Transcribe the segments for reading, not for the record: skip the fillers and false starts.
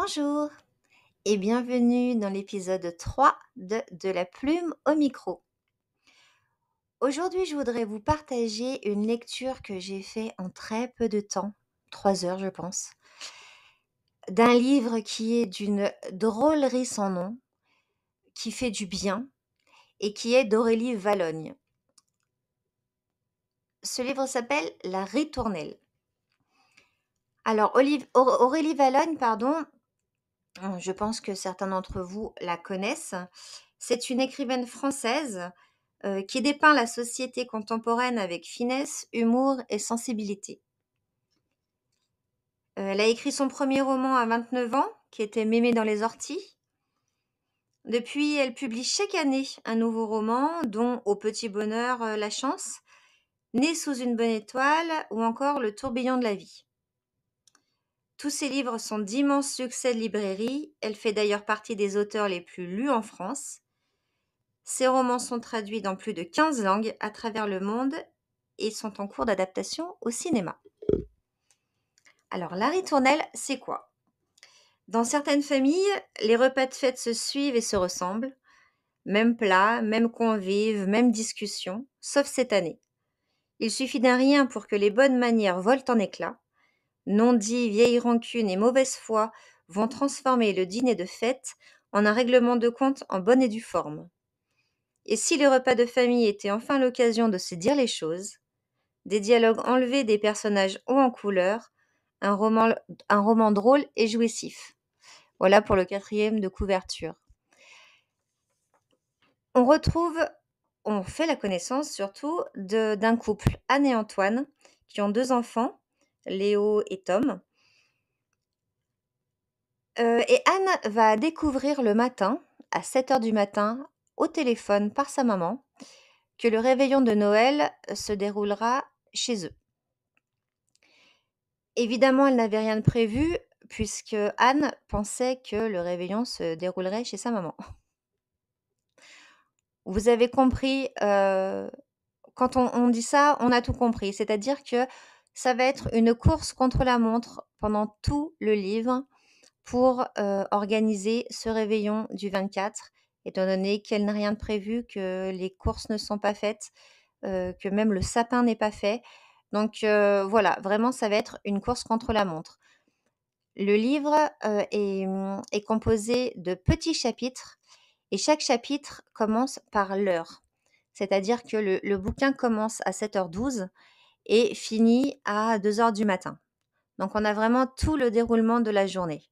Bonjour et bienvenue dans l'épisode 3 de la plume au micro. Aujourd'hui, je voudrais vous partager une lecture que j'ai fait en très peu de temps, 3 heures je pense, d'un livre qui est d'une drôlerie sans nom, qui fait du bien et qui est d'Aurélie Vallogne. Ce livre s'appelle La Ritournelle. Alors Aurélie Vallogne, je pense que certains d'entre vous la connaissent. C'est une écrivaine française qui dépeint la société contemporaine avec finesse, humour et sensibilité. Elle a écrit son premier roman à 29 ans, qui était Mémé dans les orties. Depuis, elle publie chaque année un nouveau roman, dont Au petit bonheur, la chance, Né sous une bonne étoile ou encore Le tourbillon de la vie. Tous ses livres sont d'immenses succès de librairie. Elle fait d'ailleurs partie des auteurs les plus lus en France. Ses romans sont traduits dans plus de 15 langues à travers le monde et sont en cours d'adaptation au cinéma. Alors, la ritournelle, c'est quoi? Dans certaines familles, les repas de fête se suivent et se ressemblent. Même plat, même convive, même discussion, sauf cette année. Il suffit d'un rien pour que les bonnes manières volent en éclats. Non-dits, vieille rancune et mauvaise foi vont transformer le dîner de fête en un règlement de compte en bonne et due forme. Et si le repas de famille était enfin l'occasion de se dire les choses, des dialogues enlevés, des personnages hauts en couleur, un roman drôle et jouissif. Voilà pour le 4e de couverture. On fait la connaissance surtout d'un couple, Anne et Antoine, qui ont 2 enfants, Léo et Tom. Et Anne va découvrir le matin, à 7 heures du matin, au téléphone par sa maman, que le réveillon de Noël se déroulera chez eux. Évidemment, elle n'avait rien de prévu puisque Anne pensait que le réveillon se déroulerait chez sa maman. Vous avez compris, quand on dit ça, on a tout compris. C'est-à-dire que ça va être une course contre la montre pendant tout le livre pour, organiser ce réveillon du 24, étant donné qu'elle n'a rien de prévu, que les courses ne sont pas faites, que même le sapin n'est pas fait. Donc, voilà, vraiment ça va être une course contre la montre. Le livre, est composé de petits chapitres et chaque chapitre commence par l'heure. C'est-à-dire que le bouquin commence à 7h12 et finit à 2h du matin. Donc on a vraiment tout le déroulement de la journée.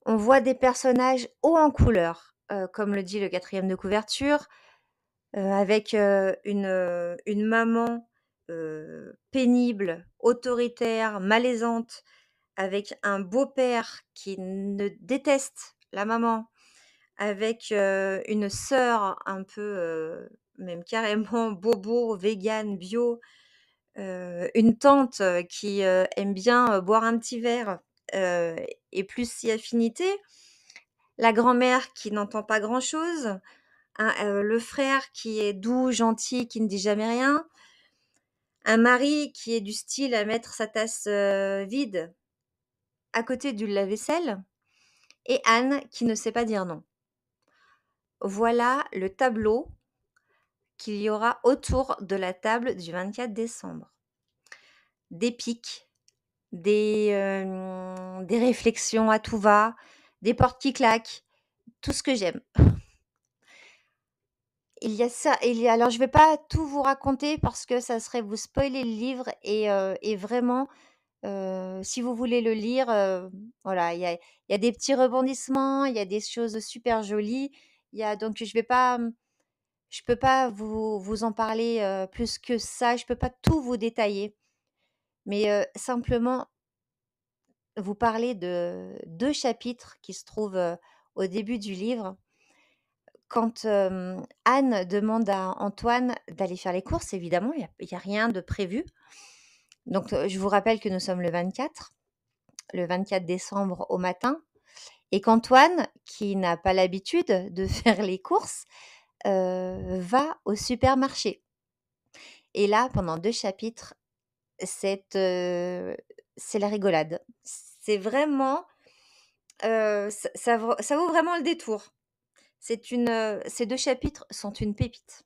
On voit des personnages hauts en couleur, comme le dit le 4e de couverture, avec, une maman, pénible, autoritaire, malaisante, avec un beau-père qui ne déteste la maman, avec, une sœur un peu, même carrément bobo, végane, bio, une tante, qui, aime bien, boire un petit verre, heu et plus si affinité, la grand-mère qui n'entend pas grand-chose, le frère qui est doux, gentil, qui ne dit jamais rien, un mari qui est du style à mettre sa tasse, vide à côté du lave-vaisselle et Anne qui ne sait pas dire non. Voilà le tableau qu'il y aura autour de la table du 24 décembre. Des piques, des réflexions à tout va, des portes qui claquent, tout ce que j'aime. Alors je vais pas tout vous raconter parce que ça serait vous spoiler le livre et vraiment, si vous voulez le lire, voilà, il y a des petits rebondissements, il y a des choses super jolies. Donc je peux pas vous en parler, plus que ça. Je peux pas tout vous détailler, mais simplement vous parler de 2 chapitres qui se trouvent, au début du livre. Quand, Anne demande à Antoine d'aller faire les courses, évidemment, il y a rien de prévu. Donc, je vous rappelle que nous sommes le 24 décembre au matin et qu'Antoine, qui n'a pas l'habitude de faire les courses, va au supermarché. Et là, pendant 2 chapitres, c'est la rigolade. C'est vraiment Ça vaut vraiment le détour. Ces 2 chapitres sont une pépite.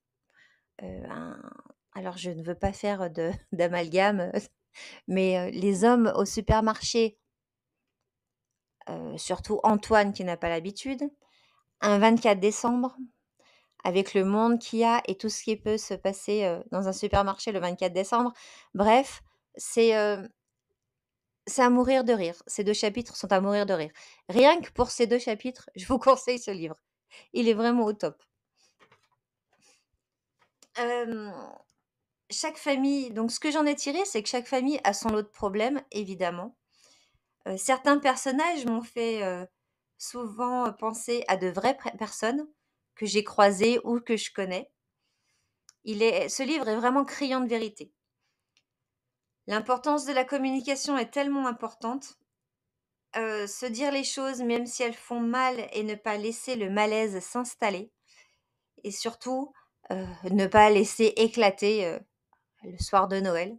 Un Alors je ne veux pas faire de d'amalgame, mais les hommes au supermarché, surtout Antoine qui n'a pas l'habitude, un 24 décembre, avec le monde qu'il y a et tout ce qui peut se passer, dans un supermarché le 24 décembre. Bref, c'est, c'est à mourir de rire. Ces 2 chapitres sont à mourir de rire. Rien que pour ces 2 chapitres, je vous conseille ce livre. Il est vraiment au top. Hem, Chaque famille, donc ce que j'en ai tiré, c'est que chaque famille a son lot de problèmes, évidemment. Certains personnages m'ont fait, souvent, penser à de vraies personnes que j'ai croisées ou que je connais. Ce livre est vraiment criant de vérité. L'importance de la communication est tellement importante. Se dire les choses même si elles font mal et ne pas laisser le malaise s'installer et surtout, ne pas laisser éclater, le soir de Noël.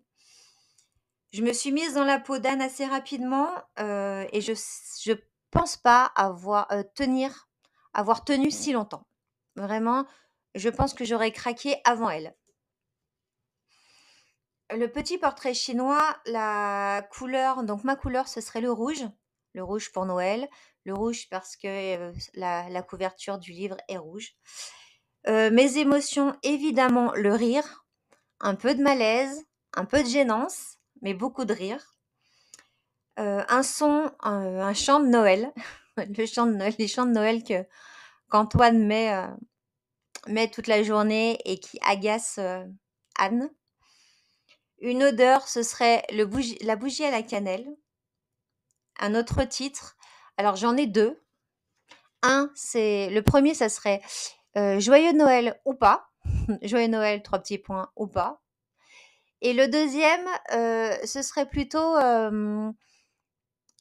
Je me suis mise dans la peau d'Anne assez rapidement, et je pense pas avoir tenu si longtemps. Vraiment, je pense que j'aurais craqué avant elle. Le petit portrait chinois, la couleur, donc ma couleur, ce serait le rouge pour Noël, le rouge parce que, la couverture du livre est rouge. Mes émotions, évidemment, le rire, un peu de malaise, un peu de gênance, mais beaucoup de rire. Un chant de Noël, le chant de Noël les chants de Noël que qu'Antoine met toute la journée et qui agace, Anne. Une odeur, ce serait la bougie à la cannelle. Un autre titre, alors j'en ai 2. C'est le premier, ça serait, Joyeux Noël ou pas. Joyeux Noël, 3 petits points, ou pas. Et le deuxième, ce serait plutôt,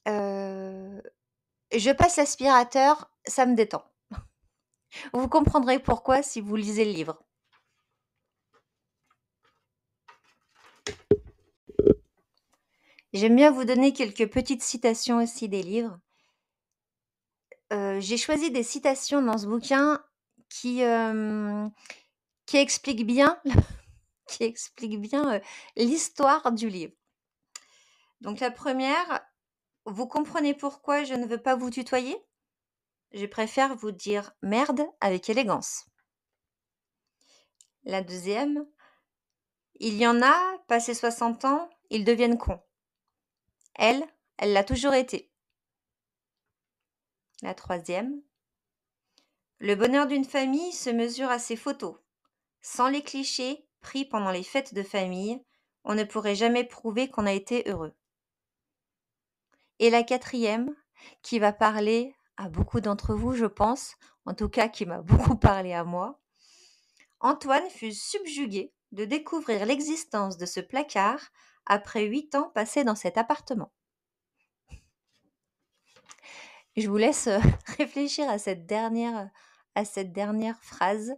Je passe l'aspirateur, ça me détend. Vous comprendrez pourquoi si vous lisez le livre. J'aime bien vous donner quelques petites citations aussi des livres. J'ai choisi des citations dans ce bouquin qui, qui expliquent bien qui expliquent bien, l'histoire du livre. Donc la première: «Vous comprenez pourquoi je ne veux pas vous tutoyer? Je préfère vous dire "merde" avec élégance». La deuxième: «Il y en a, passé 60 ans, ils deviennent cons. Elle, elle l'a toujours été». La troisième: «Le bonheur d'une famille se mesure à ses photos. Sans les clichés pris pendant les fêtes de famille, on ne pourrait jamais prouver qu'on a été heureux». Et la quatrième, qui va parler à beaucoup d'entre vous, je pense, en tout cas qui m'a beaucoup parlé à moi: «Antoine fut subjugué de découvrir l'existence de ce placard après 8 ans passés dans cet appartement». Je vous laisse, réfléchir à cette dernière phrase,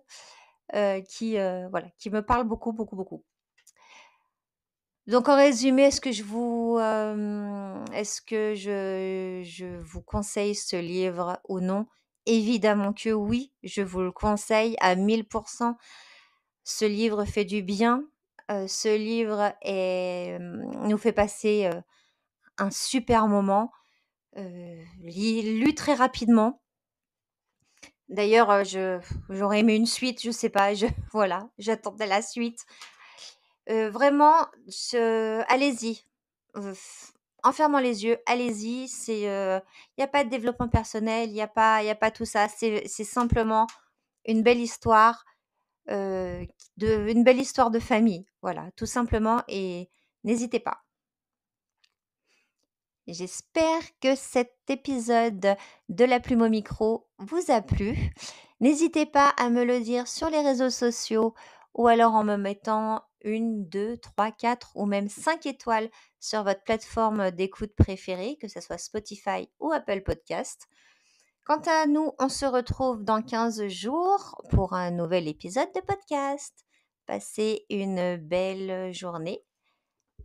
voilà, qui me parle beaucoup, beaucoup, beaucoup. Donc en résumé, est-ce que je vous conseille ce livre ou non? Évidemment que oui, je vous le conseille à 1000%. Ce livre fait du bien, ce livre nous fait passer, un super moment, lu très rapidement. D'ailleurs, j'aurais aimé une suite, je sais pas, voilà, j'attendais la suite. Vraiment, allez-y, en fermant les yeux, allez-y, il y a pas de développement personnel, il y a pas tout ça. C'est simplement une belle histoire, une belle histoire de famille, voilà, tout simplement, et n'hésitez pas. J'espère que cet épisode de La Plume au micro vous a plu. N'hésitez pas à me le dire sur les réseaux sociaux ou alors en me mettant 1, 2, 3, 4 ou même 5 étoiles sur votre plateforme d'écoute préférée, que ce soit Spotify ou Apple Podcast. Quant à nous, on se retrouve dans 15 jours pour un nouvel épisode de podcast. Passez une belle journée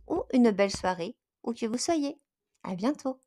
ou une belle soirée, où que vous soyez. À bientôt.